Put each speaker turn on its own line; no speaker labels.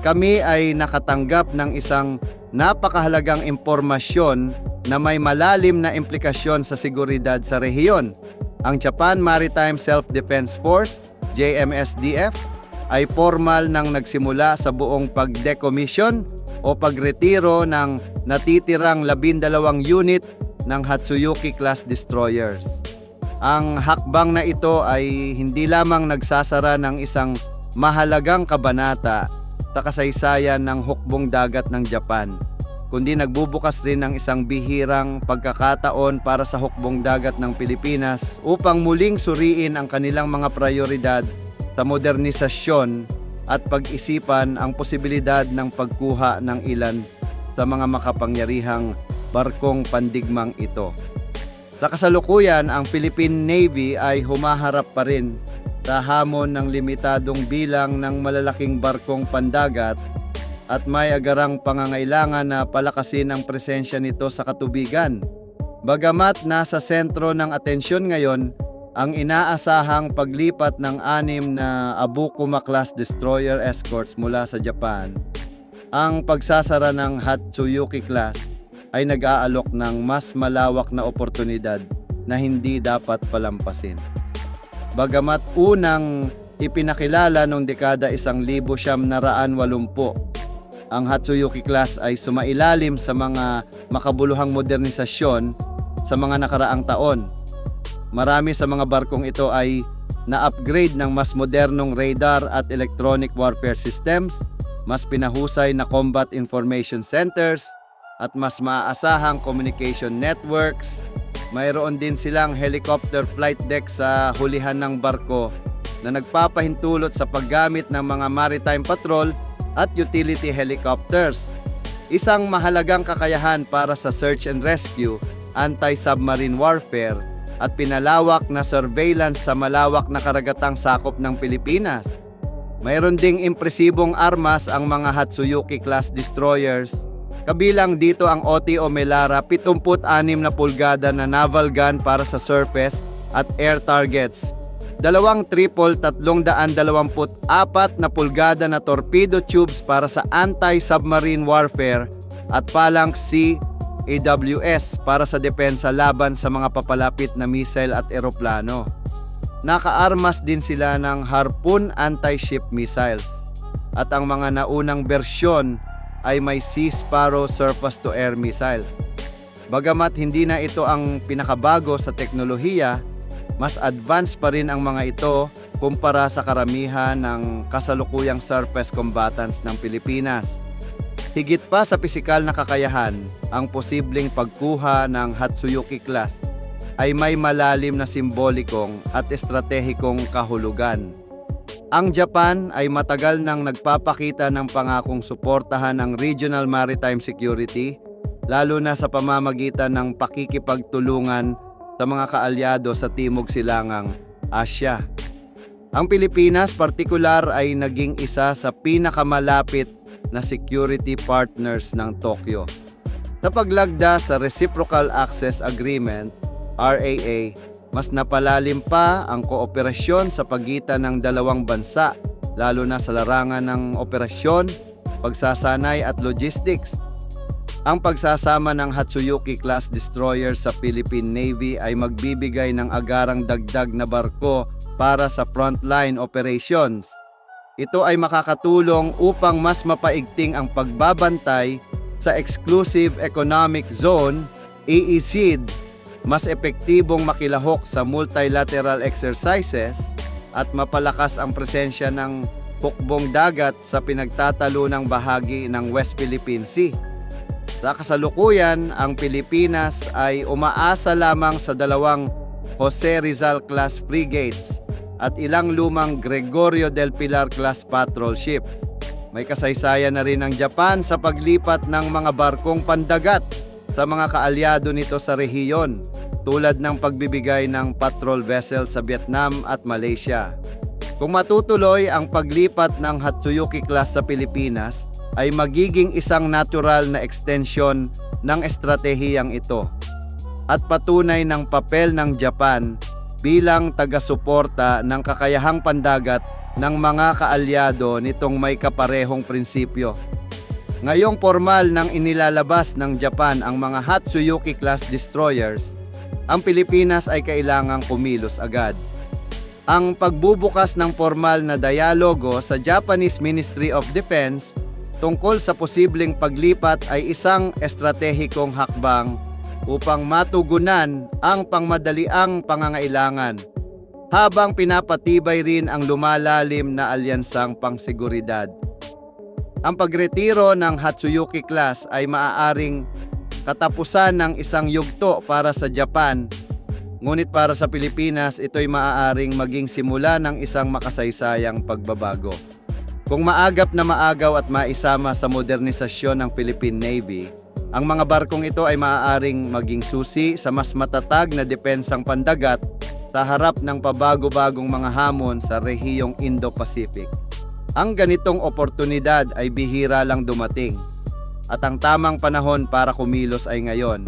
kami ay nakatanggap ng isang napakahalagang impormasyon na may malalim na implikasyon sa seguridad sa rehiyon. Ang Japan Maritime Self-Defense Force, JMSDF, ay formal nang nagsimula sa buong pag-decommission o pagretiro ng natitirang 12 unit ng Hatsuyuki-class destroyers. Ang hakbang na ito ay hindi lamang nagsasara ng isang mahalagang kabanata sa kasaysayan ng hukbong dagat ng Japan, kundi nagbubukas rin ng isang bihirang pagkakataon para sa hukbong dagat ng Pilipinas upang muling suriin ang kanilang mga prioridad sa modernisasyon at pag-isipan ang posibilidad ng pagkuha ng ilan sa mga makapangyarihang barkong pandigmang ito. Sa kasalukuyan, ang Philippine Navy ay humaharap pa rin sa hamon ng limitadong bilang ng malalaking barkong pandagat at may agarang pangangailangan na palakasin ang presensya nito sa katubigan. Bagamat nasa sentro ng atensyon ngayon ang inaasahang paglipat ng 6 na Abukuma-class destroyer escorts mula sa Japan, ang pagsasara ng Hatsuyuki-class ay nag-aalok ng mas malawak na oportunidad na hindi dapat palampasin. Bagamat unang ipinakilala noong dekada 1980, ang Hatsuyuki-class ay sumailalim sa mga makabuluhang modernisasyon sa mga nakaraang taon. Marami sa mga barkong ito ay na-upgrade ng mas modernong radar at electronic warfare systems, mas pinahusay na combat information centers, at mas maaasahang communication networks. Mayroon din silang helicopter flight deck sa hulihan ng barko na nagpapahintulot sa paggamit ng mga maritime patrol at utility helicopters. Isang mahalagang kakayahan para sa search and rescue, anti-submarine warfare, at pinalawak na surveillance sa malawak na karagatang sakop ng Pilipinas. Mayroon ding impresibong armas ang mga Hatsuyuki-class destroyers. Kabilang dito ang OTO Melara 76 na pulgada na naval gun para sa surface at air targets, 2 triple 324 na pulgada na torpedo tubes para sa anti-submarine warfare at palang CAWS para sa depensa laban sa mga papalapit na missile at eroplano. Nakaarmas din sila ng Harpoon anti-ship missiles at ang mga naunang bersyon ay may Sea Sparrow surface-to-air missiles. Bagamat hindi na ito ang pinakabago sa teknolohiya, mas advanced pa rin ang mga ito kumpara sa karamihan ng kasalukuyang surface combatants ng Pilipinas. Higit pa sa pisikal na kakayahan, ang posibleng pagkuha ng Hatsuyuki-class ay may malalim na simbolikong at estratehikong kahulugan. Ang Japan ay matagal nang nagpapakita ng pangakong suportahan ang regional maritime security, lalo na sa pamamagitan ng pakikipagtulungan sa mga kaalyado sa Timog Silangang Asya. Ang Pilipinas partikular ay naging isa sa pinakamalapit na security partners ng Tokyo. Sa paglagda sa Reciprocal Access Agreement, RAA, mas napalalim pa ang kooperasyon sa pagitan ng dalawang bansa, lalo na sa larangan ng operasyon, pagsasanay at logistics. Ang pagsasama ng Hatsuyuki-class destroyer sa Philippine Navy ay magbibigay ng agarang dagdag na barko para sa frontline operations. Ito ay makakatulong upang mas mapaigting ang pagbabantay sa Exclusive Economic Zone, EEZ, mas epektibong makilahok sa multilateral exercises at mapalakas ang presensya ng hukbong dagat sa pinagtatalunang bahagi ng West Philippine Sea. Sa kasalukuyan, ang Pilipinas ay umaasa lamang sa 2 Jose Rizal-class frigates at ilang lumang Gregorio del Pilar-class patrol ships. May kasaysayan na rin ang Japan sa paglipat ng mga barkong pandagat sa mga kaalyado nito sa rehiyon, tulad ng pagbibigay ng patrol vessel sa Vietnam at Malaysia. Kung matutuloy ang paglipat ng Hatsuyuki-class sa Pilipinas, ay magiging isang natural na extension ng estratehiyang ito at patunay ng papel ng Japan bilang taga-suporta ng kakayahang pandagat ng mga kaalyado nitong may kaparehong prinsipyo. Ngayong formal nang inilalabas ng Japan ang mga Hatsuyuki-class destroyers, ang Pilipinas ay kailangang kumilos agad. Ang pagbubukas ng formal na dialogo sa Japanese Ministry of Defense tungkol sa posibleng paglipat ay isang estratehikong hakbang upang matugunan ang pangmadaliang pangangailangan, habang pinapatibay rin ang lumalalim na alyansang pangseguridad. Ang pagretiro ng Hatsuyuki class ay maaaring katapusan ng isang yugto para sa Japan, ngunit para sa Pilipinas ito'y maaaring maging simula ng isang makasaysayang pagbabago. Kung maagap na maagaw at maisama sa modernisasyon ng Philippine Navy, ang mga barkong ito ay maaaring maging susi sa mas matatag na depensang pandagat sa harap ng pabago-bagong mga hamon sa rehiyong Indo-Pacific. Ang ganitong oportunidad ay bihira lang dumating, at ang tamang panahon para kumilos ay ngayon.